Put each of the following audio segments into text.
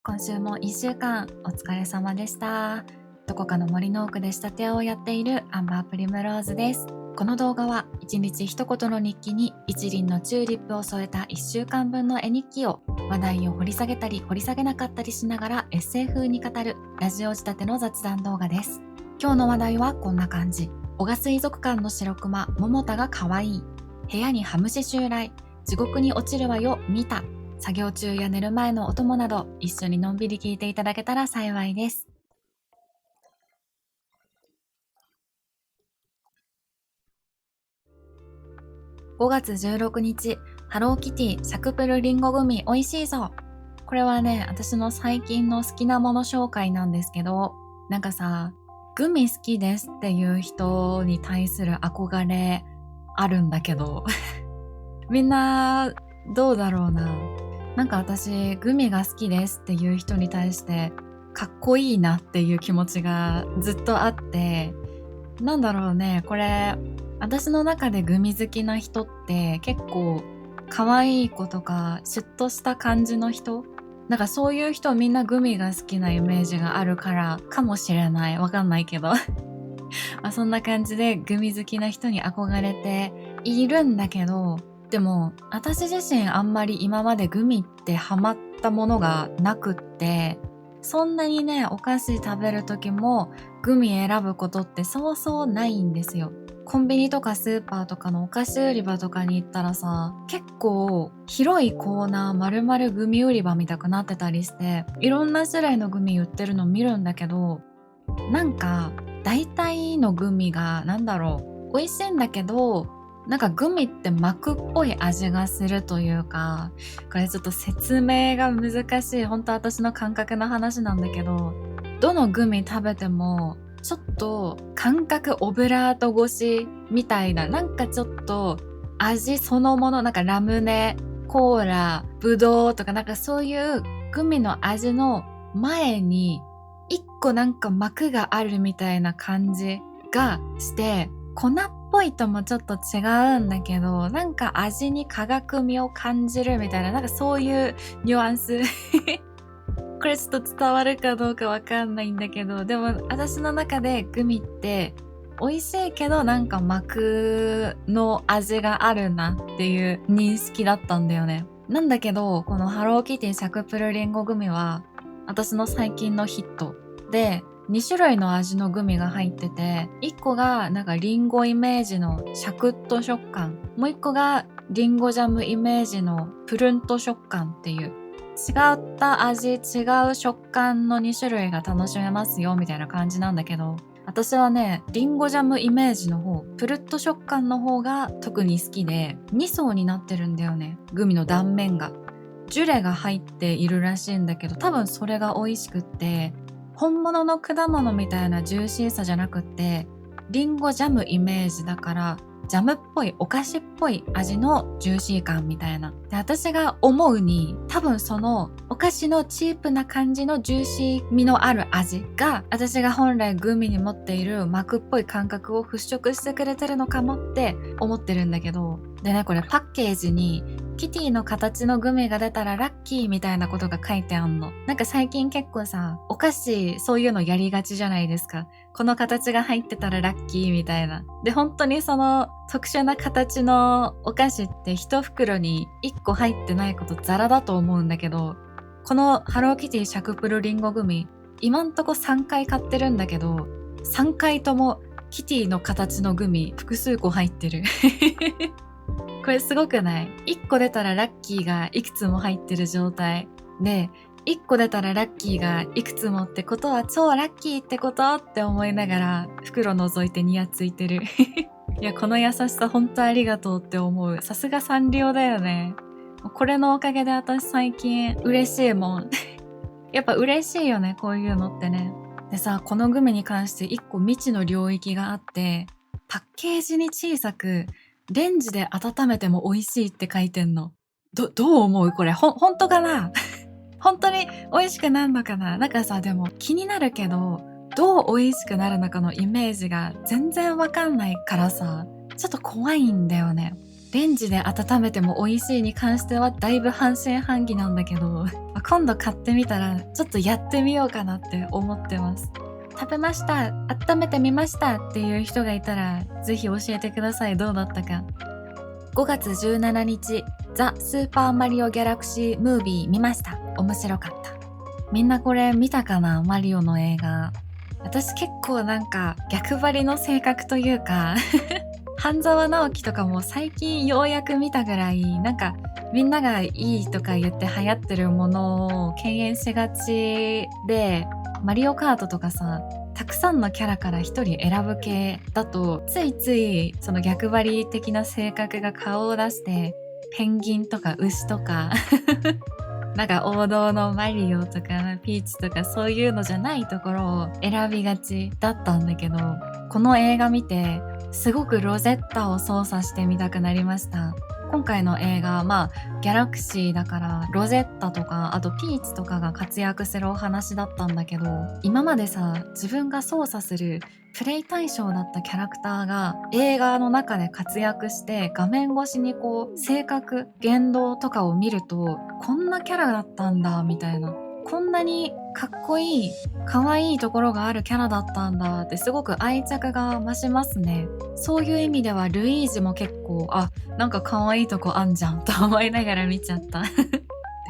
今週も1週間お疲れ様でした。どこかの森の奥で仕立て屋をやっているアンバープリムローズです。この動画は1日一言の日記に一輪のチューリップを添えた1週間分の絵日記を話題を掘り下げたり掘り下げなかったりしながらエッセイ風に語るラジオ仕立ての雑談動画です。今日の話題はこんな感じ。男鹿水族館の白熊桃田が可愛い。部屋にハムシ襲来。地獄に落ちるわよ見た。作業中や寝る前のお供など一緒にのんびり聞いていただけたら幸いです。5月16日、ハローキティサクプルリンゴグミ美味しいぞ。これはね、私の最近の好きなもの紹介なんですけど、なんかさ、グミ好きですっていう人に対する憧れあるんだけど、みんなどうだろうな。なんか私、グミが好きですっていう人に対して、かっこいいなっていう気持ちがずっとあって、なんだろうね、これ、私の中でグミ好きな人って結構可愛い子とかシュッとした感じの人、なんかそういう人みんなグミが好きなイメージがあるからかもしれない。わかんないけど。そんな感じでグミ好きな人に憧れているんだけど、でも私自身あんまり今までグミってハマったものがなくって、そんなにね、お菓子食べる時もグミ選ぶことってそうそうないんですよ。コンビニとかスーパーとかのお菓子売り場とかに行ったらさ、結構広いコーナー丸々グミ売り場見たくなってたりして、いろんな種類のグミ売ってるの見るんだけど、なんか大体のグミがなんだろう、美味しいんだけど、なんかグミって膜っぽい味がするというか、これちょっと説明が難しい、本当私の感覚の話なんだけど、どのグミ食べてもちょっと感覚オブラート越しみたいな、なんかちょっと味そのもの、なんかラムネ、コーラ、ブドウとかなんかそういうグミの味の前に一個なんか膜があるみたいな感じがして、粉っぽいともちょっと違うんだけど、なんか味に化学味を感じるみたいな、なんかそういうニュアンス。これちょっと伝わるかどうかわかんないんだけど、でも私の中でグミって美味しいけどなんか膜の味があるなっていう認識だったんだよね。なんだけど、このハローキティシャクプルリンゴグミは私の最近のヒットで、2種類の味のグミが入ってて、1個がなんかリンゴイメージのシャクッと食感、もう1個がリンゴジャムイメージのプルンと食感っていう、違った味、違う食感の2種類が楽しめますよみたいな感じなんだけど、私はね、リンゴジャムイメージの方、プルッと食感の方が特に好きで、2層になってるんだよね、グミの断面が。ジュレが入っているらしいんだけど、多分それが美味しくって、本物の果物みたいなジューシーさじゃなくって、リンゴジャムイメージだから、ジャムっぽいお菓子っぽい味のジューシー感みたいな。で、私が思うに、多分そのお菓子のチープな感じのジューシー味のある味が、私が本来グミに持っている膜っぽい感覚を払拭してくれてるのかもって思ってるんだけど、でね、これパッケージにキティの形のグミが出たらラッキーみたいなことが書いてあんの。なんか最近結構さ、お菓子そういうのやりがちじゃないですか。この形が入ってたらラッキーみたいな。で、本当にその特殊な形のお菓子って一袋に1個入ってないことザラだと思うんだけど、このハローキティシャクプルリンゴグミ、今んとこ3回買ってるんだけど、3回ともキティの形のグミ複数個入ってる。これすごくない？ 1 個出たらラッキーがいくつも入ってる状態で、1個出たらラッキーがいくつもってことは超ラッキーってことって思いながら袋覗いてニヤついてる。いや、この優しさ本当ありがとうって思う。さすがサンリオだよね。これのおかげで私最近嬉しいもん。やっぱ嬉しいよね、こういうのってね。でさ、このグミに関して1個未知の領域があって、パッケージに小さくレンジで温めても美味しいって書いてんの。どう思うこれ？本当かな？本当に美味しくなるのかな？なんかさ、でも気になるけど、どう美味しくなるのかのイメージが全然わかんないからさ、ちょっと怖いんだよね。レンジで温めても美味しいに関してはだいぶ半信半疑なんだけど、今度買ってみたらちょっとやってみようかなって思ってます。食べました、温めてみましたっていう人がいたらぜひ教えてください。どうだったか。5月17日、ザ・スーパーマリオギャラクシームービー見ました。面白かった。みんなこれ見たかな？マリオの映画。私結構なんか逆張りの性格というか半沢直樹とかも最近ようやく見たぐらい、なんかみんながいいとか言って流行ってるものを敬遠しがちで、マリオカートとかさ、たくさんのキャラから一人選ぶ系だと、ついついその逆張り的な性格が顔を出して、ペンギンとか牛とかなんか王道のマリオとかピーチとかそういうのじゃないところを選びがちだったんだけど、この映画見てすごくロゼッタを操作してみたくなりました。今回の映画、ギャラクシーだからロゼッタとかあとピーチとかが活躍するお話だったんだけど、今までさ、自分が操作するプレイ対象だったキャラクターが映画の中で活躍して画面越しにこう性格、言動とかを見ると、こんなキャラだったんだみたいな、こんなにかっこいい可愛いところがあるキャラだったんだってすごく愛着が増しますね。そういう意味ではルイージも結構なんか可愛いとこあんじゃんと思いながら見ちゃった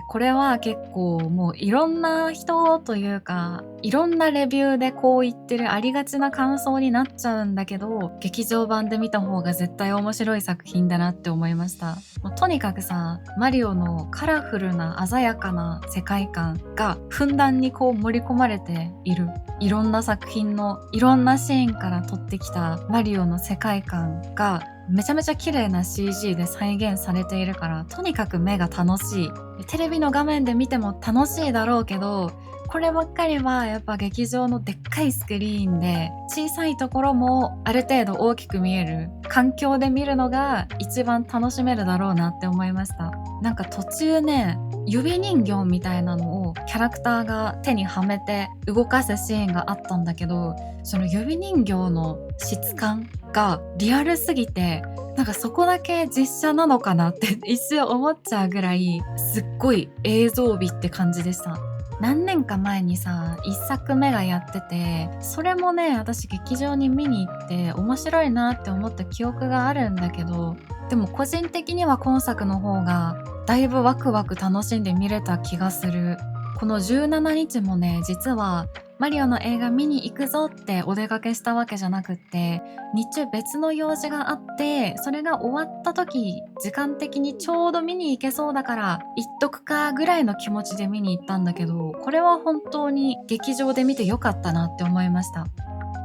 これは結構もういろんな人というかいろんなレビューでこう言ってるありがちな感想になっちゃうんだけど、劇場版で見た方が絶対面白い作品だなって思いました。とにかくさ、マリオのカラフルな鮮やかな世界観がふんだんにこう盛り込まれている。いろんな作品のいろんなシーンから撮ってきたマリオの世界観がめちゃめちゃ綺麗な CG で再現されているから、とにかく目が楽しい。テレビの画面で見ても楽しいだろうけど、こればっかりはやっぱ劇場のでっかいスクリーンで小さいところもある程度大きく見える環境で見るのが一番楽しめるだろうなって思いました。なんか途中ね、指人形みたいなのをキャラクターが手にはめて動かすシーンがあったんだけど、その指人形の質感がリアルすぎて、なんかそこだけ実写なのかなって一瞬思っちゃうぐらいすっごい映像美って感じでした。何年か前にさ、一作目がやってて、それもね、私劇場に見に行って面白いなって思った記憶があるんだけど、でも個人的には今作の方がだいぶワクワク楽しんで見れた気がする。この17日もね、実はマリオの映画見に行くぞってお出かけしたわけじゃなくって、日中別の用事があって、それが終わった時、時間的にちょうど見に行けそうだから行っとくかぐらいの気持ちで見に行ったんだけど、これは本当に劇場で見てよかったなって思いました。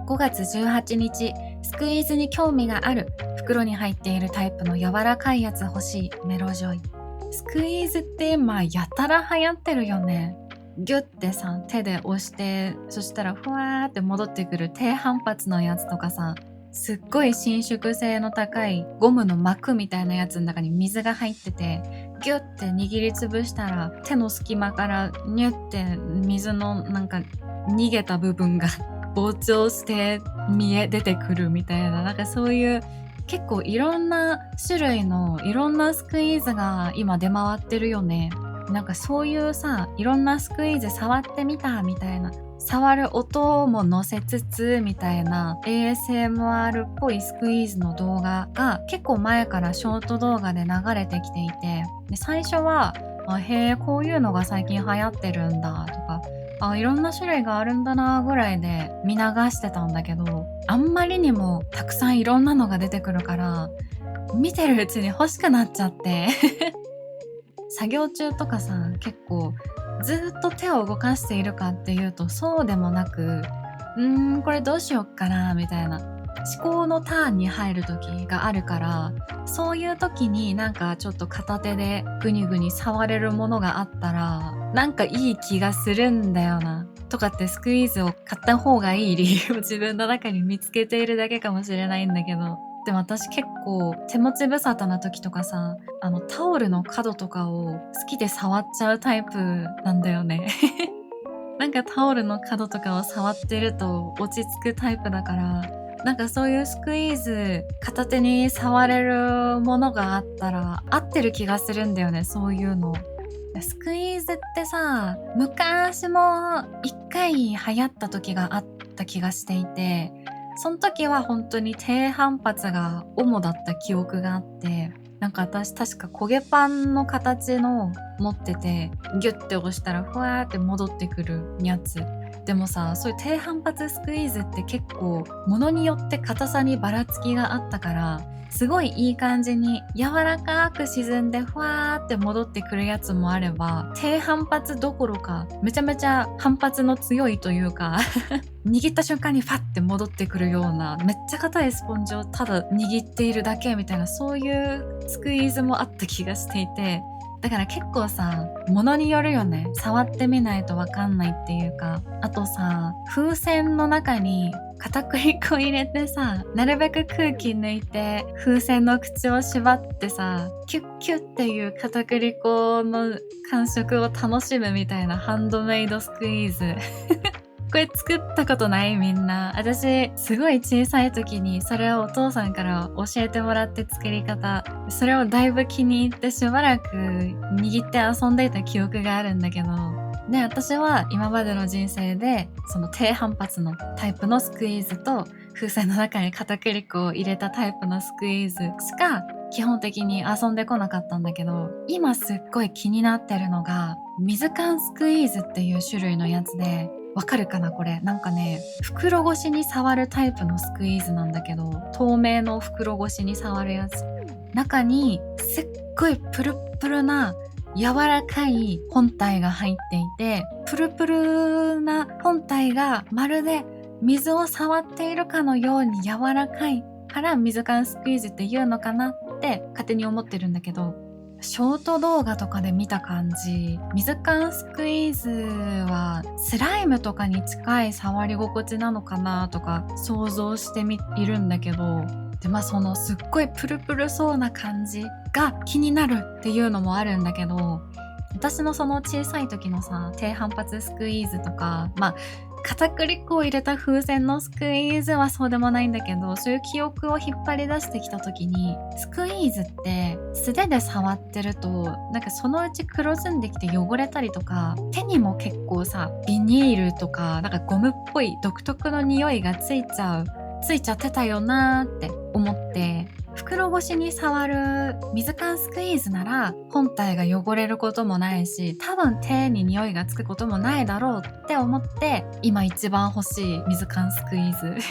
5月18日、スクイーズに興味がある。袋に入っているタイプの柔らかいやつ欲しい。メロジョイ。スクイーズって今やたら流行ってるよね。ギュッてさ、手で押して、そしたらふわーって戻ってくる低反発のやつとかさ、すっごい伸縮性の高いゴムの膜みたいなやつの中に水が入ってて、ギュッて握りつぶしたら手の隙間からニュッて水のなんか逃げた部分が膨張して出てくるみたいな、なんかそういう結構いろんな種類のいろんなスクイーズが今出回ってるよね。なんかそういうさ、いろんなスクイーズ触ってみたみたいな、触る音も載せつつみたいな ASMR っぽいスクイーズの動画が結構前からショート動画で流れてきていて、で最初はへえ、こういうのが最近流行ってるんだとか、いろんな種類があるんだなぐらいで見流してたんだけど、あんまりにもたくさんいろんなのが出てくるから見てるうちに欲しくなっちゃって作業中とかさ、結構ずっと手を動かしているかっていうとそうでもなく、これどうしよっかなみたいな思考のターンに入る時があるから、そういう時になんかちょっと片手でグニグニ触れるものがあったらなんかいい気がするんだよなとかってスクイーズを買った方がいい理由を自分の中に見つけているだけかもしれないんだけど、でも私結構手持ち無沙汰な時とかさ、タオルの角とかを好きで触っちゃうタイプなんだよねなんかタオルの角とかを触ってると落ち着くタイプだから、なんかそういうスクイーズ片手に触れるものがあったら合ってる気がするんだよね、そういうの。スクイーズってさ、昔も一回流行った時があった気がしていて、その時は本当に低反発が主だった記憶があって、なんか私確か焦げパンの形の持ってて、ギュッて押したらふわーって戻ってくるやつ。でもさ、そういう低反発スクイーズって結構物によって硬さにばらつきがあったから、すごいいい感じに柔らかく沈んでふわーって戻ってくるやつもあれば、低反発どころかめちゃめちゃ反発の強いというか握った瞬間にファッて戻ってくるような、めっちゃ硬いスポンジをただ握っているだけみたいな、そういうスクイーズもあった気がしていて、だから結構さ、物によるよね。触ってみないとわかんないっていうか。あとさ、風船の中に片栗粉入れてさ、なるべく空気抜いて風船の口を縛ってさ、キュッキュッっていう片栗粉の感触を楽しむみたいなハンドメイドスクイーズこれ作ったことない？みんな。私すごい小さい時にそれをお父さんから教えてもらって作り方、それをだいぶ気に入ってしばらく握って遊んでいた記憶があるんだけど、で、私は今までの人生でその低反発のタイプのスクイーズと風船の中に片栗粉を入れたタイプのスクイーズしか基本的に遊んでこなかったんだけど、今すっごい気になってるのが水管スクイーズっていう種類のやつで、わかるかなこれ。なんかね、袋越しに触るタイプのスクイーズなんだけど、透明の袋越しに触るやつ。中にすっごいプルップルな柔らかい本体が入っていて、プルプルな本体がまるで水を触っているかのように柔らかいから水管スクイーズって言うのかなって勝手に思ってるんだけど、ショート動画とかで見た感じ、水管スクイーズはスライムとかに近い触り心地なのかなとか想像しているんだけど、でそのすっごいプルプルそうな感じが気になるっていうのもあるんだけど、私のその小さい時のさ、低反発スクイーズとか、片栗粉を入れた風船のスクイーズはそうでもないんだけど、そういう記憶を引っ張り出してきた時に、スクイーズって素手で触ってるとなんかそのうち黒ずんできて汚れたりとか、手にも結構さビニールとかなんかゴムっぽい独特の匂いがついちゃってたよなーって思って、袋越しに触る水管スクイーズなら本体が汚れることもないし、多分手に匂いがつくこともないだろうって思って、今一番欲しい水管スクイーズ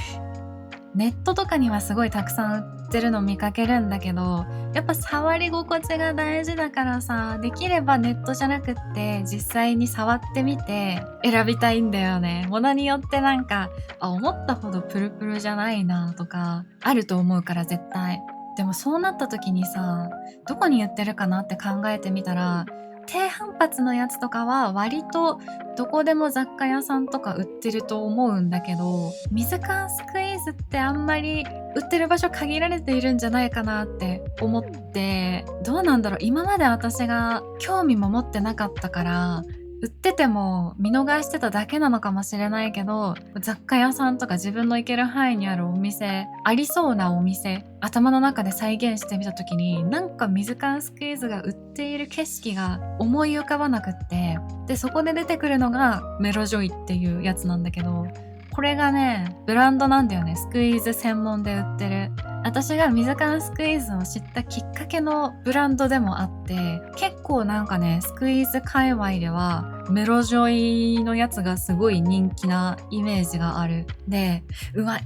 ネットとかにはすごいたくさん売ってるの見かけるんだけど、やっぱ触り心地が大事だからさ、できればネットじゃなくって実際に触ってみて選びたいんだよね。ものによってなんか思ったほどプルプルじゃないなとかあると思うから絶対。でもそうなった時にさ、どこに売ってるかなって考えてみたら、低反発のやつとかは割とどこでも雑貨屋さんとか売ってると思うんだけど、水管スクイーズってあんまり売ってる場所限られているんじゃないかなって思って、どうなんだろう、今まで私が興味も持ってなかったから売ってても見逃してただけなのかもしれないけど、雑貨屋さんとか自分の行ける範囲にあるお店、ありそうなお店、頭の中で再現してみた時に、なんか水管スクイーズが売っている景色が思い浮かばなくって、でそこで出てくるのがメロジョイっていうやつなんだけど、これがねブランドなんだよね。スクイーズ専門で売ってる。私が水管スクイーズを知ったきっかけのブランドでもあって、結構なんかね、スクイーズ界隈ではメロジョイのやつがすごい人気なイメージがある。で、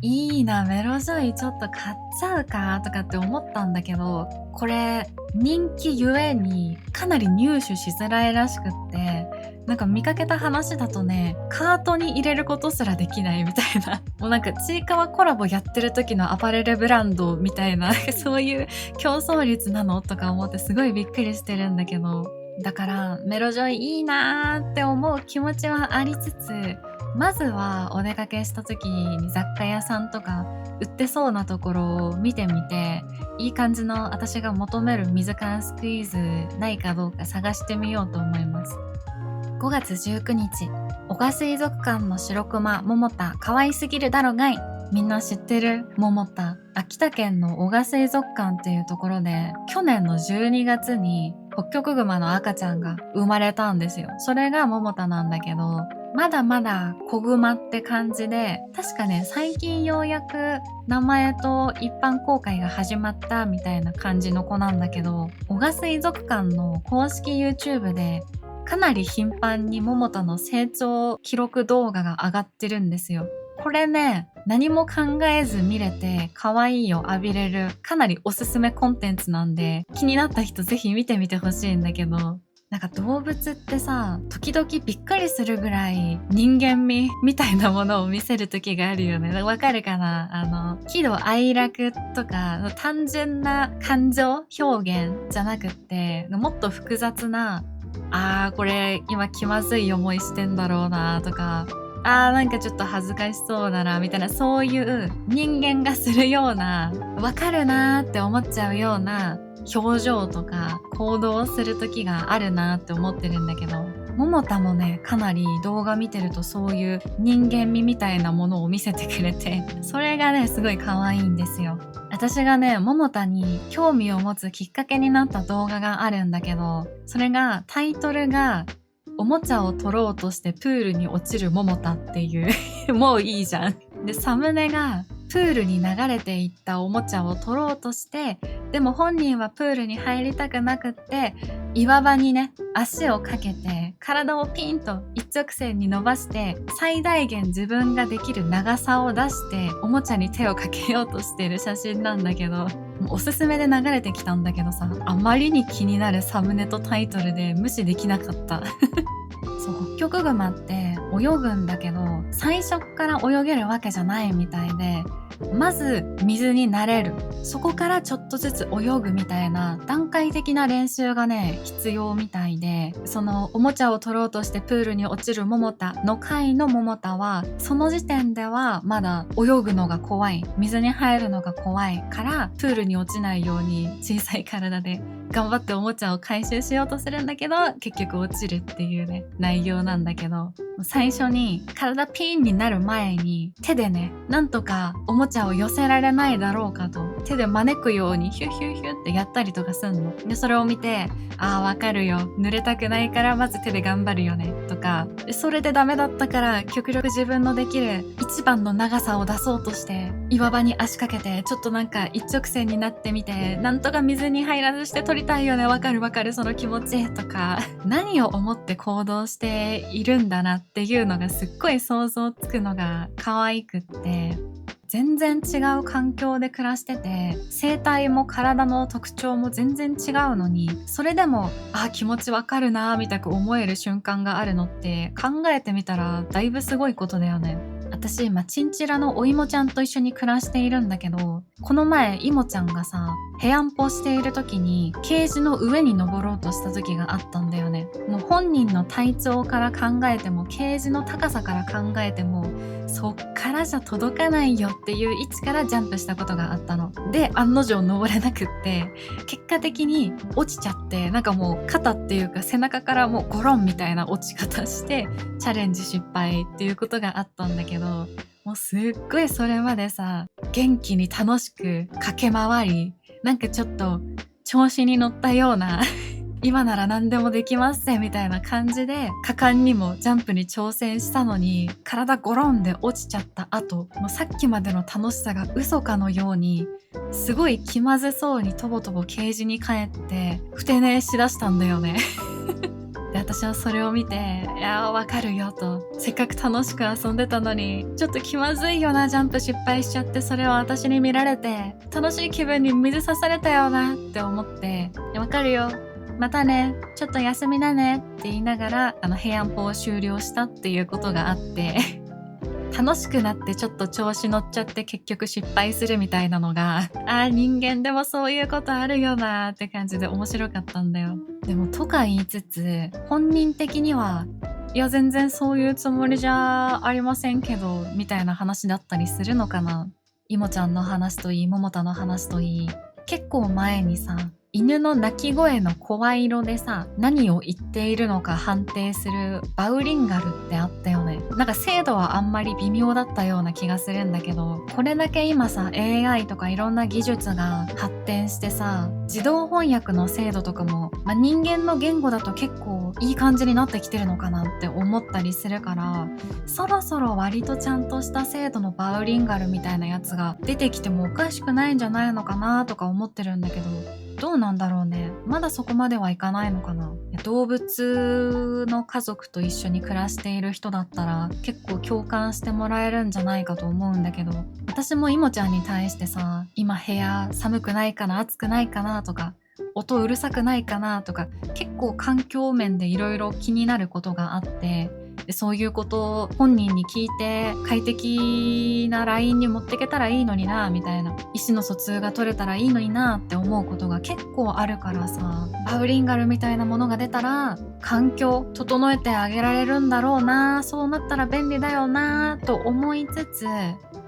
いいな、メロジョイちょっと買っちゃうかとかって思ったんだけど、これ人気ゆえにかなり入手しづらいらしくって、なんか見かけた話だとね、カートに入れることすらできないみたいな、もうなんかちいかわコラボやってる時のアパレルブランドみたいなそういう競争率なのとか思ってすごいびっくりしてるんだけど、だからメロジョイいいなーって思う気持ちはありつつ、まずはお出かけした時に雑貨屋さんとか売ってそうなところを見てみて、いい感じの私が求める水管スクイーズないかどうか探してみようと思います。5月19日、小賀水族館の白熊桃太可愛すぎるだろがい。みんな知ってる桃田。秋田県の男鹿水族館っていうところで、去年の12月にホッキョクグマの赤ちゃんが生まれたんですよ。それが桃田なんだけど、まだまだ子グマって感じで、確かね、最近ようやく名前と一般公開が始まったみたいな感じの子なんだけど、男鹿水族館の公式 YouTube でかなり頻繁に桃田の成長記録動画が上がってるんですよ。これね、何も考えず見れて可愛いを浴びれるかなりおすすめコンテンツなんで、気になった人ぜひ見てみてほしいんだけど、なんか動物ってさ、時々びっくりするぐらい人間味みたいなものを見せる時があるよね。わかるかな？喜怒哀楽とか単純な感情表現じゃなくって、もっと複雑な、これ今気まずい思いしてんだろうなとか、なんかちょっと恥ずかしそうだなみたいな、そういう人間がするような、わかるなーって思っちゃうような表情とか行動をする時があるなって思ってるんだけど、桃田もね、かなり動画見てるとそういう人間味みたいなものを見せてくれて、それがね、すごい可愛いんですよ。私がね、桃田に興味を持つきっかけになった動画があるんだけど、それがタイトルがおもちゃを取ろうとしてプールに落ちる桃田っていうもういいじゃん。で、サムネがプールに流れていったおもちゃを取ろうとして、でも本人はプールに入りたくなくって、岩場にね、足をかけて、体をピンと一直線に伸ばして、最大限自分ができる長さを出して、おもちゃに手をかけようとしている写真なんだけど、おすすめで流れてきたんだけどさ、あまりに気になるサムネとタイトルで無視できなかった。そう、ホッキョクグマって泳ぐんだけど、最初から泳げるわけじゃないみたいで、まず水に慣れる。そこからちょっとずつ泳ぐみたいな段階的な練習がね、必要みたいで、そのおもちゃを取ろうとしてプールに落ちる桃田の回の桃田は、その時点ではまだ泳ぐのが怖い。水に入るのが怖いから、プールに落ちないように小さい体で頑張っておもちゃを回収しようとするんだけど、結局落ちるっていうね、内容なんだけど、最初に体ピンになる前に手でね、なんとかおもちゃを寄せられないだろうかと手で招くようにヒュッヒュッヒュッってやったりとかすんの。で、それを見て、わかるよ。濡れたくないからまず手で頑張るよね。とか、それでダメだったから極力自分のできる一番の長さを出そうとして岩場に足かけてちょっとなんか一直線になってみて、なんとか水に入らずして取りたいよね。わかるわかるその気持ちとか、何を思って行動しているんだなっていうのがすっごい想像つくのが可愛くって、全然違う環境で暮らしてて、生態も体の特徴も全然違うのに、それでも気持ちわかるなーみたく思える瞬間があるのって考えてみたらだいぶすごいことだよね。私今チンチラのおいもちゃんと一緒に暮らしているんだけど、この前いもちゃんがさ、部屋んぽしている時にケージの上に登ろうとした時があったんだよね。もう本人の体調から考えてもケージの高さから考えても、そっからじゃ届かないよっていう位置からジャンプしたことがあったので、案の定登れなくって、結果的に落ちちゃって、なんかもう肩っていうか背中からもうゴロンみたいな落ち方してチャレンジ失敗っていうことがあったんだけど、もうすっごいそれまでさ、元気に楽しく駆け回り、なんかちょっと調子に乗ったような今なら何でもできますぜみたいな感じで果敢にもジャンプに挑戦したのに、体ゴロンで落ちちゃった後、もうさっきまでの楽しさが嘘かのように、すごい気まずそうにとぼとぼケージに帰ってふて寝しだしたんだよねで、私はそれを見て、わかるよと。せっかく楽しく遊んでたのに、ちょっと気まずいよな、ジャンプ失敗しちゃって、それを私に見られて、楽しい気分に水さされたよなって思って、わかるよ。またね、ちょっと休みだねって言いながら、部屋んぽを終了したっていうことがあって、楽しくなってちょっと調子乗っちゃって結局失敗するみたいなのが、人間でもそういうことあるよなって感じで面白かったんだよ。でもとか言いつつ、本人的には、いや全然そういうつもりじゃありませんけど、みたいな話だったりするのかな。いもちゃんの話といい、ももたの話といい、結構前にさ、犬の鳴き声の声色でさ、何を言っているのか判定するバウリンガルってあったよね。なんか精度はあんまり微妙だったような気がするんだけど、これだけ今さ AI とかいろんな技術が発展してさ、自動翻訳の精度とかも、人間の言語だと結構いい感じになってきてるのかなって思ったりするから、そろそろ割とちゃんとした精度のバウリンガルみたいなやつが出てきてもおかしくないんじゃないのかなとか思ってるんだけど、どうなんだろうね。まだそこまではいかないのかな。動物の家族と一緒に暮らしている人だったら結構共感してもらえるんじゃないかと思うんだけど、私もいもちゃんに対してさ、今部屋寒くないかな、暑くないかなとか、音うるさくないかなとか、結構環境面でいろいろ気になることがあって、でそういうことを本人に聞いて快適な LINE に持ってけたらいいのになみたいな、意思の疎通が取れたらいいのになって思うことが結構あるからさ、バウリンガルみたいなものが出たら環境整えてあげられるんだろうな、そうなったら便利だよなと思いつつ、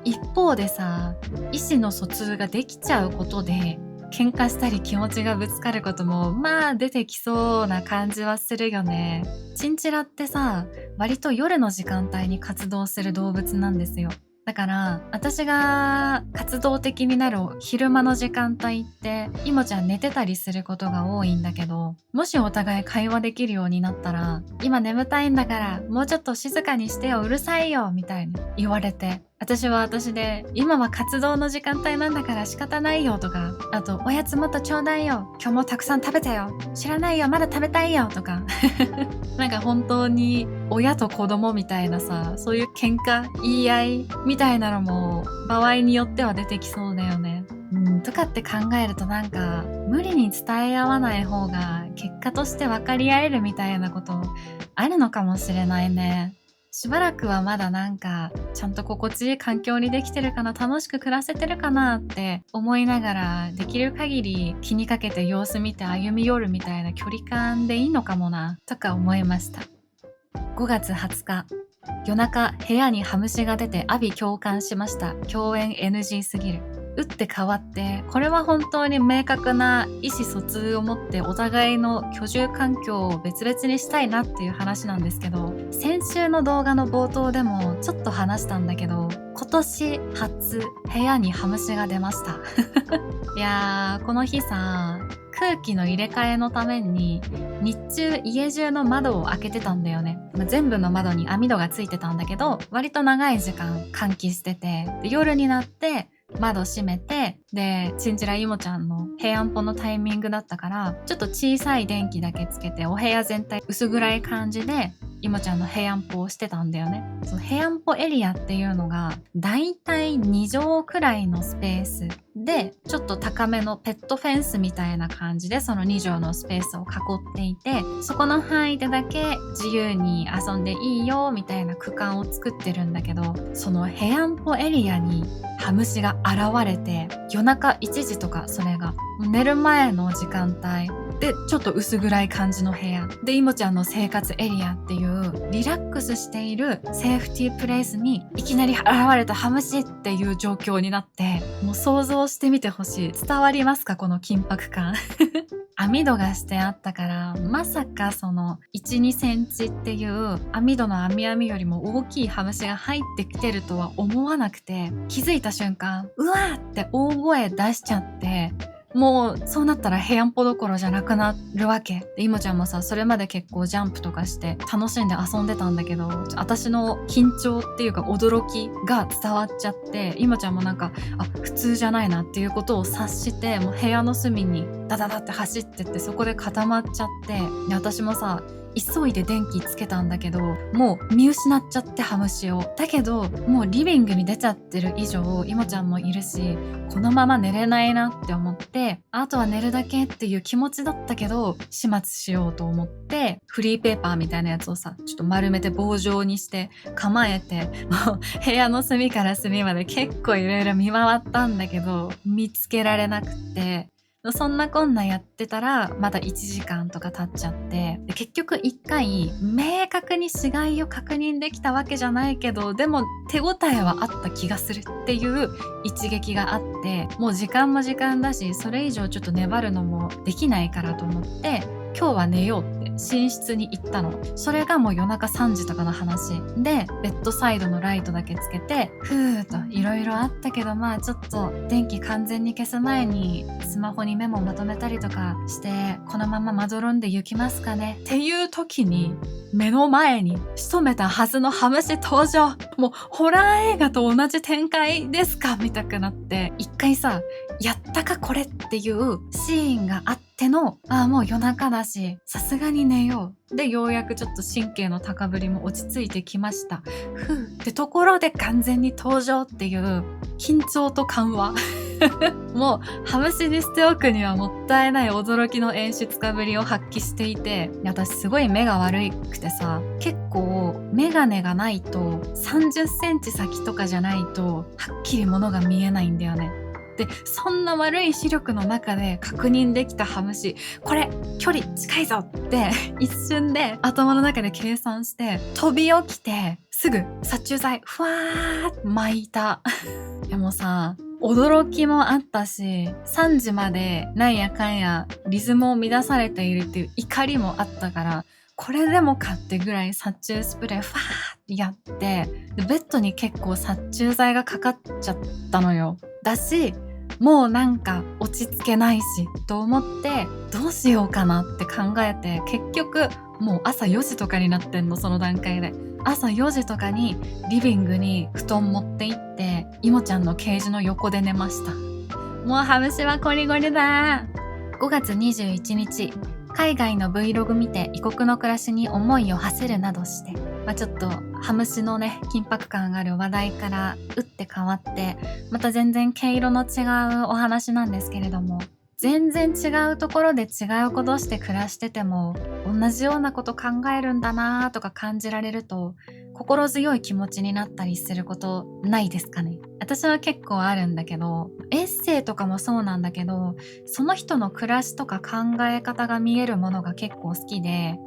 一方でさ、意思の疎通ができちゃうことで喧嘩したり気持ちがぶつかることも出てきそうな感じはするよね。チンチラってさ、割と夜の時間帯に活動する動物なんですよ。だから私が活動的になる昼間の時間帯っていもちゃん寝てたりすることが多いんだけど、もしお互い会話できるようになったら、今眠たいんだからもうちょっと静かにしてよ、うるさいよみたいに言われて、私は私で今は活動の時間帯なんだから仕方ないよとか、あとおやつもっとちょうだいよ、今日もたくさん食べたよ、知らないよまだ食べたいよとかなんか本当に親と子供みたいなさ、そういう喧嘩言い合いみたいなのも場合によっては出てきそうだよね。とかって考えると、なんか無理に伝え合わない方が結果として分かり合えるみたいなことあるのかもしれないね。しばらくはまだなんかちゃんと心地いい環境にできてるかな、楽しく暮らせてるかなって思いながら、できる限り気にかけて様子見て歩み寄るみたいな距離感でいいのかもなとか思いました。5月20日、夜中部屋にハムシが出て阿鼻共感しました。共演 NG すぎる。打って変わって、これは本当に明確な意思疎通を持ってお互いの居住環境を別々にしたいなっていう話なんですけど、先週の動画の冒頭でもちょっと話したんだけど、今年初部屋にハムシが出ましたいやー、この日さ、空気の入れ替えのために日中家中の窓を開けてたんだよね。全部の窓に網戸がついてたんだけど、割と長い時間換気してて、で夜になって窓閉めて、でチンチライモちゃんの部屋んぽのタイミングだったから、ちょっと小さい電気だけつけてお部屋全体薄暗い感じでイモちゃんの部屋んぽをしてたんだよね。その部屋んぽエリアっていうのがだいたい2畳くらいのスペースで、ちょっと高めのペットフェンスみたいな感じでその2畳のスペースを囲っていて、そこの範囲でだけ自由に遊んでいいよみたいな区間を作ってるんだけど、その部屋んぽエリアにハムシが現れて、夜中1時とか、それが寝る前の時間帯で、ちょっと薄暗い感じの部屋で、イモちゃんの生活エリアっていうリラックスしているセーフティープレイスにいきなり現れたハムシっていう状況になって、もう想像してみてほしい。伝わりますか、この緊迫感網戸がしてあったから、まさかその 1,2 センチっていう網戸の網よりも大きいハムシが入ってきてるとは思わなくて、気づいた瞬間うわーって大声出しちゃって、もうそうなったら部屋んぽどころじゃなくなるわけで、イモちゃんもさ、それまで結構ジャンプとかして楽しんで遊んでたんだけど、私の緊張っていうか驚きが伝わっちゃって、イモちゃんもなんか普通じゃないなっていうことを察して、もう部屋の隅にダダダって走ってって、そこで固まっちゃって、で私もさ急いで電気つけたんだけど、もう見失っちゃって、ハムシを。だけどもうリビングに出ちゃってる以上、イモちゃんもいるし、このまま寝れないなって思って、あとは寝るだけっていう気持ちだったけど、始末しようと思ってフリーペーパーみたいなやつをさ、ちょっと丸めて棒状にして構えて、もう部屋の隅から隅まで結構いろいろ見回ったんだけど、見つけられなくて、そんなこんなやってたらまだ1時間とか経っちゃって、で結局1回明確に死骸を確認できたわけじゃないけど、でも手応えはあった気がするっていう一撃があって、もう時間も時間だし、それ以上ちょっと粘るのもできないからと思って、今日は寝ようって寝室に行ったの。それがもう夜中3時とかの話で、ベッドサイドのライトだけつけて、ふーっといろいろあったけど、まあちょっと電気完全に消す前にスマホにメモをまとめたりとかして、このまままどろんで行きますかねっていう時に、目の前に仕留めたはずのハムシ登場。もうホラー映画と同じ展開ですか見たくなって、一回さ、やったかこれっていうシーンがあっての、もう夜中だし、さすがに寝よう。で、ようやくちょっと神経の高ぶりも落ち着いてきました。ふうってところで完全に登場っていう緊張と緩和。もう、ハムシにしておくにはもったいない驚きの演出家ぶりを発揮していて、私すごい目が悪くてさ、結構メガネがないと30センチ先とかじゃないとはっきり物が見えないんだよね。で、そんな悪い視力の中で確認できたハムシ、これ距離近いぞって一瞬で頭の中で計算して飛び起きてすぐ殺虫剤ふわーって巻いた。でもさ、驚きもあったし、3時までなんやかんやリズムを乱されているっていう怒りもあったから、これでもかってぐらい殺虫スプレーファーってやって、でベッドに結構殺虫剤がかかっちゃったのよ。だし、もうなんか落ち着けないしと思ってどうしようかなって考えて、結局もう朝4時とかになってんの、その段階で。朝4時とかにリビングに布団持って行ってイモちゃんのケージの横で寝ました。もうハムシはコリゴリだ。5月21日、海外の Vlog 見て異国の暮らしに思いを馳せるなどして、ちょっとハムシのね、緊迫感がある話題から打って変わって、また全然毛色の違うお話なんですけれども、全然違うところで違うことして暮らしてても同じようなこと考えるんだなーとか感じられると心強い気持ちになったりすることないですかね。私は結構あるんだけど、エッセイとかもそうなんだけど、その人の暮らしとか考え方が見えるものが結構好きで、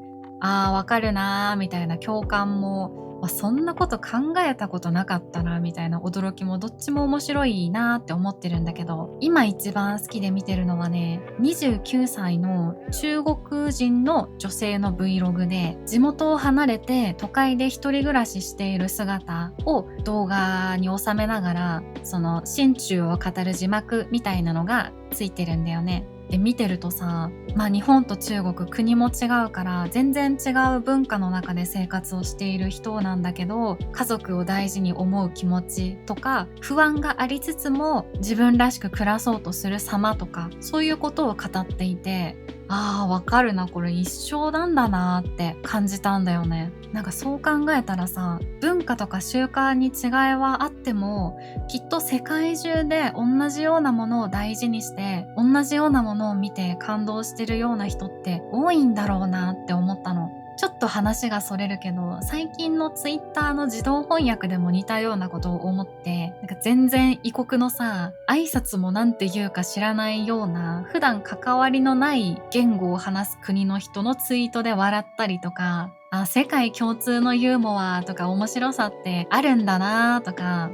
わかるなーみたいな共感も、そんなこと考えたことなかったなみたいな驚きもどっちも面白いなって思ってるんだけど、今一番好きで見てるのはね、29歳の中国人の女性の Vlog で、地元を離れて都会で一人暮らししている姿を動画に収めながら、その心中を語る字幕みたいなのがついてるんだよね。で見てるとさ、日本と中国国も違うから全然違う文化の中で生活をしている人なんだけど、家族を大事に思う気持ちとか不安がありつつも自分らしく暮らそうとする様とか、そういうことを語っていて、わかるな、これ一生なんだなって感じたんだよね。なんかそう考えたらさ、文化とか習慣に違いはあっても、きっと世界中で同じようなものを大事にして同じようなものを見て感動してるような人って多いんだろうなって思ったの。ちょっと話がそれるけど、最近のツイッターの自動翻訳でも似たようなことを思って、なんか全然異国のさ、挨拶もなんて言うか知らないような、普段関わりのない言語を話す国の人のツイートで笑ったりとか、世界共通のユーモアとか面白さってあるんだなとか、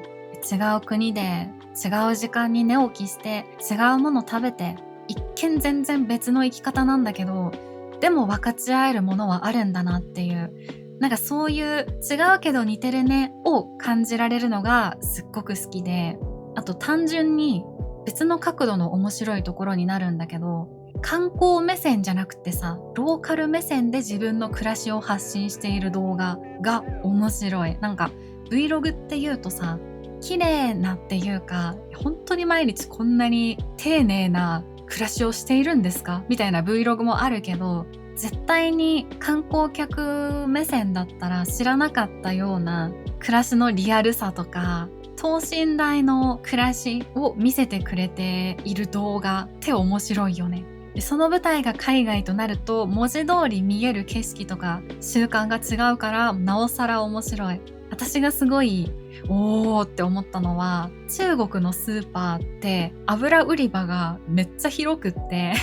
違う国で違う時間に寝起きして違うもの食べて、一見全然別の生き方なんだけど、でも分かち合えるものはあるんだなっていう、なんかそういう違うけど似てるねを感じられるのがすっごく好きで、あと単純に別の角度の面白いところになるんだけど、観光目線じゃなくてさ、ローカル目線で自分の暮らしを発信している動画が面白い。なんか Vlog っていうとさ、綺麗なっていうか、本当に毎日こんなに丁寧な暮らしをしているんですかみたいな Vlog もあるけど、絶対に観光客目線だったら知らなかったような暮らしのリアルさとか、等身大の暮らしを見せてくれている動画って面白いよね。でその舞台が海外となると文字通り見える景色とか習慣が違うからなおさら面白い。私がすごいおーって思ったのは、中国のスーパーって油売り場がめっちゃ広くって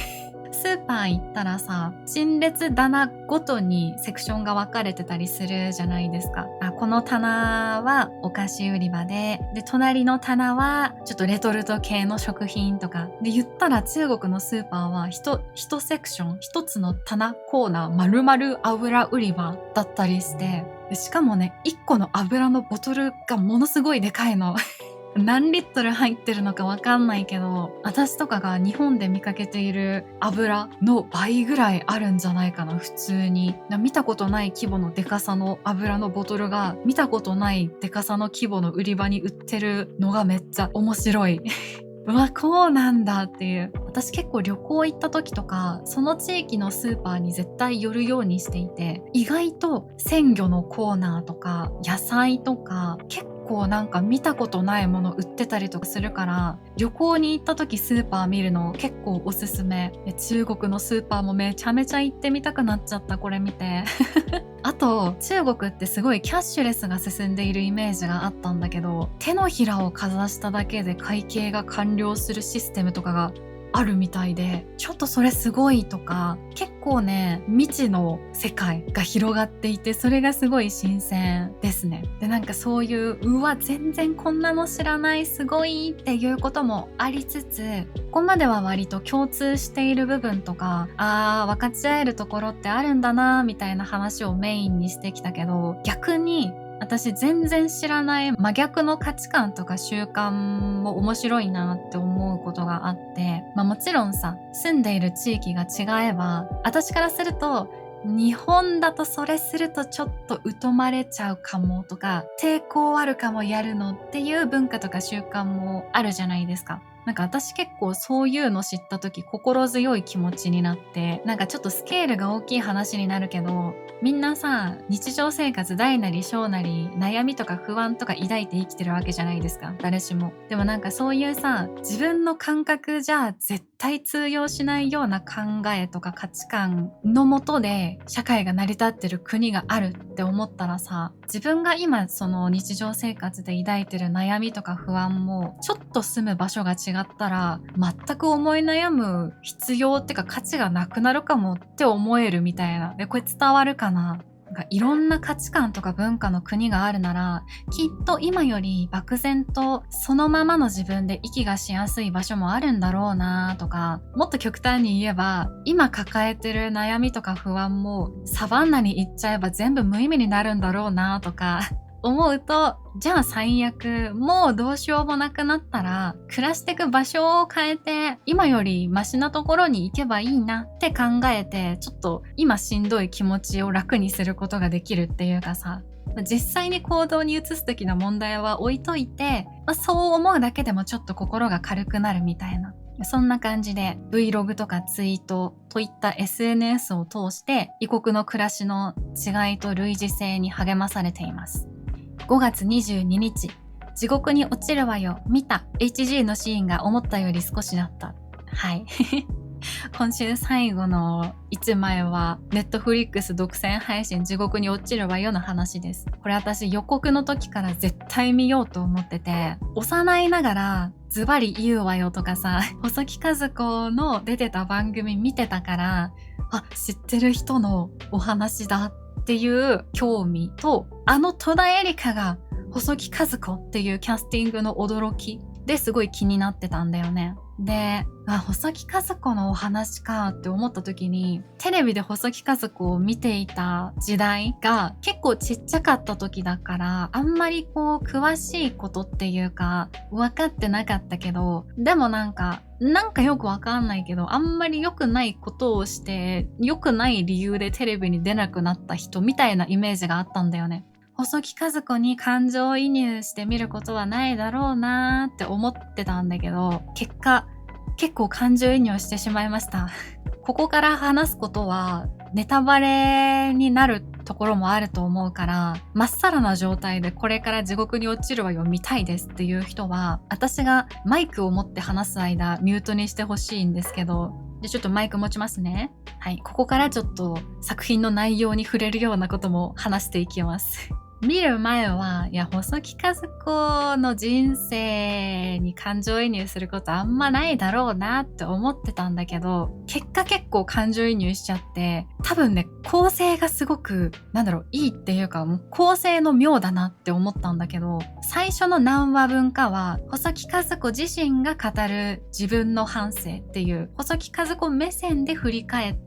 スーパー行ったらさ、陳列棚ごとにセクションが分かれてたりするじゃないですか。この棚はお菓子売り場で、隣の棚はちょっとレトルト系の食品とか。で、言ったら中国のスーパーは一セクション、一つの棚コーナー、丸々油売り場だったりして、しかもね、1個の油のボトルがものすごいでかいの。何リットル入ってるのかわかんないけど、私とかが日本で見かけている油の倍ぐらいあるんじゃないかな、普通に。見たことない規模のデカさの油のボトルが、見たことないデカさの規模の売り場に売ってるのがめっちゃ面白い。うわ、こうなんだっていう。私結構旅行行った時とか、その地域のスーパーに絶対寄るようにしていて、意外と鮮魚のコーナーとか、野菜とか、結構なんか見たことないもの売ってたりとかするから、旅行に行った時スーパー見るの結構おすすめ。中国のスーパーもめちゃめちゃ行ってみたくなっちゃった、これ見て。あと、中国ってすごいキャッシュレスが進んでいるイメージがあったんだけど、手のひらをかざしただけで会計が完了するシステムとかがあるみたいで、ちょっとそれすごいとか、結構ね、未知の世界が広がっていて、それがすごい新鮮ですね。で、なんかそういう、うわ、全然こんなの知らない、すごいっていうこともありつつ、ここまでは割と共通している部分とか、分かち合えるところってあるんだな、みたいな話をメインにしてきたけど、逆に、私全然知らない真逆の価値観とか習慣も面白いなって思うことがあって、もちろんさ、住んでいる地域が違えば、私からすると、日本だとそれするとちょっと疎まれちゃうかもとか、抵抗あるかもやるのっていう文化とか習慣もあるじゃないですか。なんか私結構そういうの知った時心強い気持ちになって、なんかちょっとスケールが大きい話になるけど、みんなさ、日常生活大なり小なり悩みとか不安とか抱いて生きてるわけじゃないですか、誰しも。でもなんかそういうさ、自分の感覚じゃ絶対通用しないような考えとか価値観のもとで社会が成り立ってる国があるって思ったらさ、自分が今その日常生活で抱いてる悩みとか不安もちょっと住む場所が違ったら全く思い悩む必要ってか価値がなくなるかもって思えるみたいな。で、これ伝わるかな？なんかいろんな価値観とか文化の国があるなら、きっと今より漠然とそのままの自分で息がしやすい場所もあるんだろうなとか、もっと極端に言えば、今抱えてる悩みとか不安もサバンナに行っちゃえば全部無意味になるんだろうなとか、思うと、じゃあ最悪、もうどうしようもなくなったら、暮らしていく場所を変えて、今よりマシなところに行けばいいなって考えて、ちょっと今しんどい気持ちを楽にすることができるっていうかさ、実際に行動に移す時の問題は置いといて、そう思うだけでもちょっと心が軽くなるみたいな。そんな感じで Vlog とかツイートといった SNS を通して異国の暮らしの違いと類似性に励まされています。5月22日、地獄に落ちるわよ、見た HG のシーンが思ったより少しだった。はい。今週最後の1枚は、Netflix 独占配信地獄に落ちるわよの話です。これ私予告の時から絶対見ようと思ってて、幼いながらズバリ言うわよとかさ、細木数子の出てた番組見てたから、知ってる人のお話だっていう興味と、戸田恵梨香が細木数子っていうキャスティングの驚きですごい気になってたんだよね。で、細木数子のお話かって思った時に、テレビで細木数子を見ていた時代が結構ちっちゃかった時だから、あんまり詳しいことっていうか分かってなかったけど、でもなんかよくわかんないけど、あんまり良くないことをして、良くない理由でテレビに出なくなった人みたいなイメージがあったんだよね。細木数子に感情移入してみることはないだろうなーって思ってたんだけど、結果、結構感情移入してしまいました。ここから話すことは、ネタバレになるところもあると思うから、まっさらな状態でこれから地獄に落ちるわよ見たいですっていう人は、私がマイクを持って話す間、ミュートにしてほしいんですけど、で、ちょっとマイク持ちますね。はい。ここからちょっと作品の内容に触れるようなことも話していきます。見る前は、いや、細木数子の人生に感情移入することあんまないだろうなって思ってたんだけど、結果結構感情移入しちゃって、多分ね、構成がすごく、いいっていうか、もう構成の妙だなって思ったんだけど、最初の何話分かは、細木数子自身が語る自分の半生っていう、細木数子目線で振り返って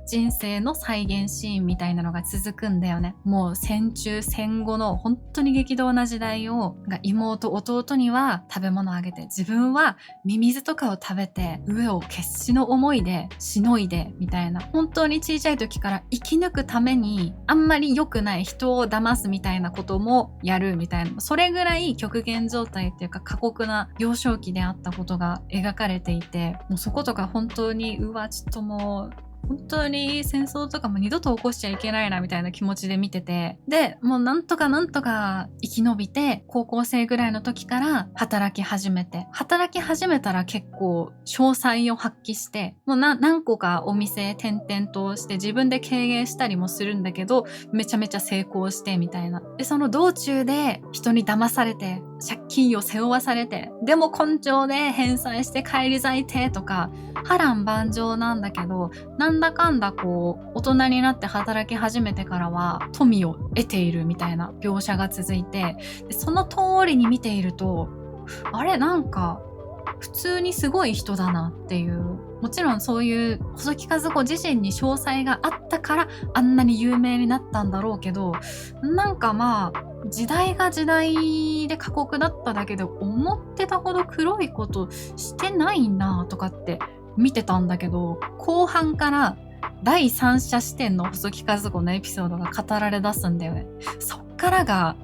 人生の再現シーンみたいなのが続くんだよね。もう戦中戦後の本当に激動な時代を妹弟には食べ物をあげて、自分はミミズとかを食べて飢えを決死の思いでしのいでみたいな、本当に小さい時から生き抜くためにあんまり良くない人を騙すみたいなこともやるみたいな、それぐらい極限状態っていうか過酷な幼少期であったことが描かれていて、もうそことか本当にちょっともう本当に戦争とかも二度と起こしちゃいけないなみたいな気持ちで見てて、で、もうなんとか生き延びて、高校生ぐらいの時から働き始めたら結構詳細を発揮して、もう何個かお店転々として自分で経営したりもするんだけど、めちゃめちゃ成功してみたいな。で、その道中で人に騙されて、借金を背負わされて、でも根性で返済して帰り咲いてとか、波乱万丈なんだけど、なんだかんだ大人になって働き始めてからは富を得ているみたいな描写が続いて、でその通りに見ていると、あれなんか普通にすごい人だなっていう、もちろんそういう細木数子自身に詳細があったからあんなに有名になったんだろうけど、なんかまあ時代が時代で過酷だっただけで思ってたほど黒いことしてないなとかって見てたんだけど、後半から第三者視点の細木数子のエピソードが語られ出すんだよね。そっからが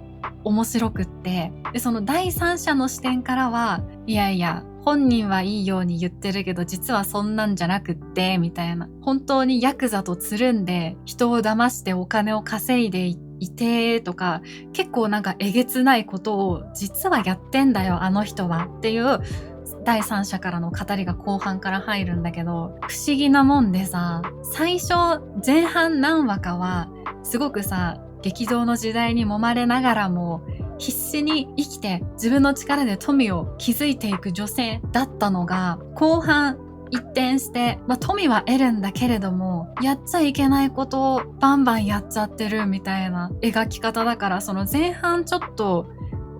面白くって、でその第三者の視点からは、いやいや本人はいいように言ってるけど実はそんなんじゃなくってみたいな、本当にヤクザとつるんで人を騙してお金を稼いでいてとか、結構なんかえげつないことを実はやってんだよあの人はっていう第三者からの語りが後半から入るんだけど、不思議なもんでさ、最初前半何話かはすごくさ、激動の時代に揉まれながらも必死に生きて自分の力で富を築いていく女性だったのが、後半一転して、富は得るんだけれどもやっちゃいけないことをバンバンやっちゃってるみたいな描き方だから、その前半ちょっと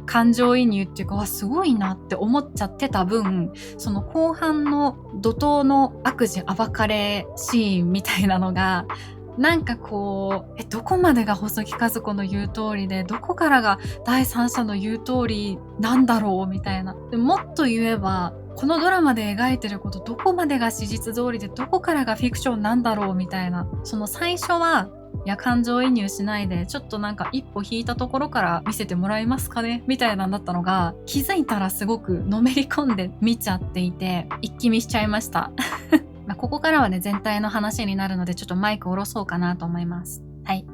感情移入っていうか、すごいなって思っちゃってた分、その後半の怒涛の悪事暴かれシーンみたいなのが、なんかどこまでが細木数子の言う通りで、どこからが第三者の言う通りなんだろうみたいな。でもっと言えば、このドラマで描いてることどこまでが史実通りでどこからがフィクションなんだろうみたいな。その最初は、いや感情移入しないでちょっとなんか一歩引いたところから見せてもらえますかねみたいなんだったのが、気づいたらすごくのめり込んで見ちゃっていて、一気見しちゃいましたここからはね全体の話になるのでちょっとマイク下ろそうかなと思います。はい、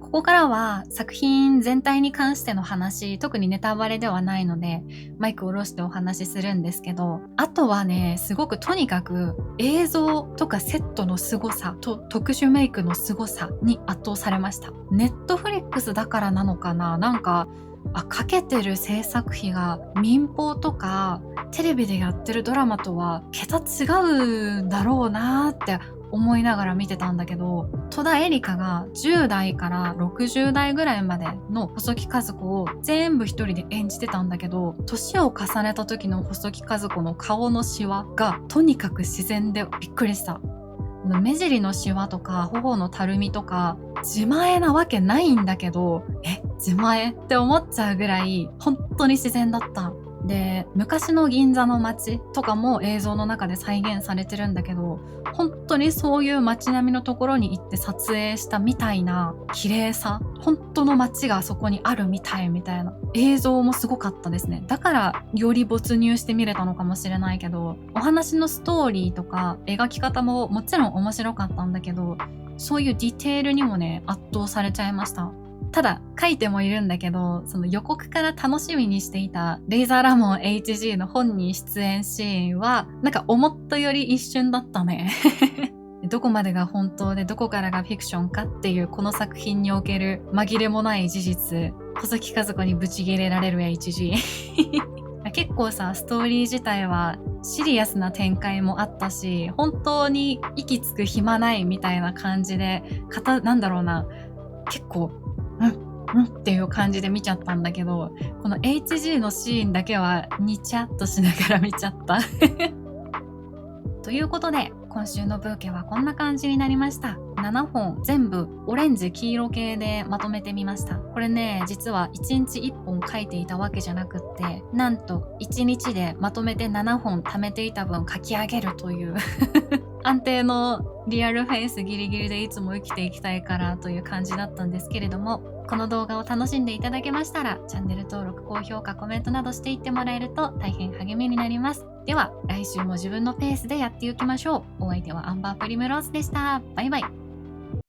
ここからは作品全体に関しての話、特にネタバレではないのでマイクを下ろしてお話しするんですけど、あとはねすごくとにかく映像とかセットの凄さと特殊メイクの凄さに圧倒されました。ネットフリックスだからなのかな、なんかかけてる制作費が民放とかテレビでやってるドラマとは桁違うんだろうなーって思いながら見てたんだけど、戸田恵梨香が10代から60代ぐらいまでの細木数子を全部一人で演じてたんだけど、年を重ねた時の細木数子の顔のシワがとにかく自然でびっくりした。目尻のシワとか頬のたるみとか自前なわけないんだけど、自前って思っちゃうぐらい本当に自然だった。で、昔の銀座の街とかも映像の中で再現されてるんだけど、本当にそういう街並みのところに行って撮影したみたいな綺麗さ、本当の街がそこにあるみたいな映像もすごかったですね。だからより没入して見れたのかもしれないけど、お話のストーリーとか描き方ももちろん面白かったんだけど、そういうディテールにもね圧倒されちゃいました。ただ書いてもいるんだけど、その予告から楽しみにしていたレイザーラモン HG の本人出演シーンはなんか思ったより一瞬だったねどこまでが本当でどこからがフィクションかっていうこの作品における紛れもない事実細木数子にブチギレられる HG 結構さ、ストーリー自体はシリアスな展開もあったし、本当に息つく暇ないみたいな感じで、なんだろうな、結構っていう感じで見ちゃったんだけど、この HG のシーンだけはニチャッとしながら見ちゃったということで、今週のブーケはこんな感じになりました。7本全部オレンジ黄色系でまとめてみました。これね、実は1日1本書いていたわけじゃなくって、なんと1日でまとめて7本貯めていた分書き上げるという安定のリアルフェイスギリギリでいつも生きていきたいからという感じだったんですけれども、この動画を楽しんでいただけましたら、チャンネル登録、高評価、コメントなどしていってもらえると大変励みになります。では来週も自分のペースでやっていきましょう。お相手はアンバープリムローズでした。バイバイ。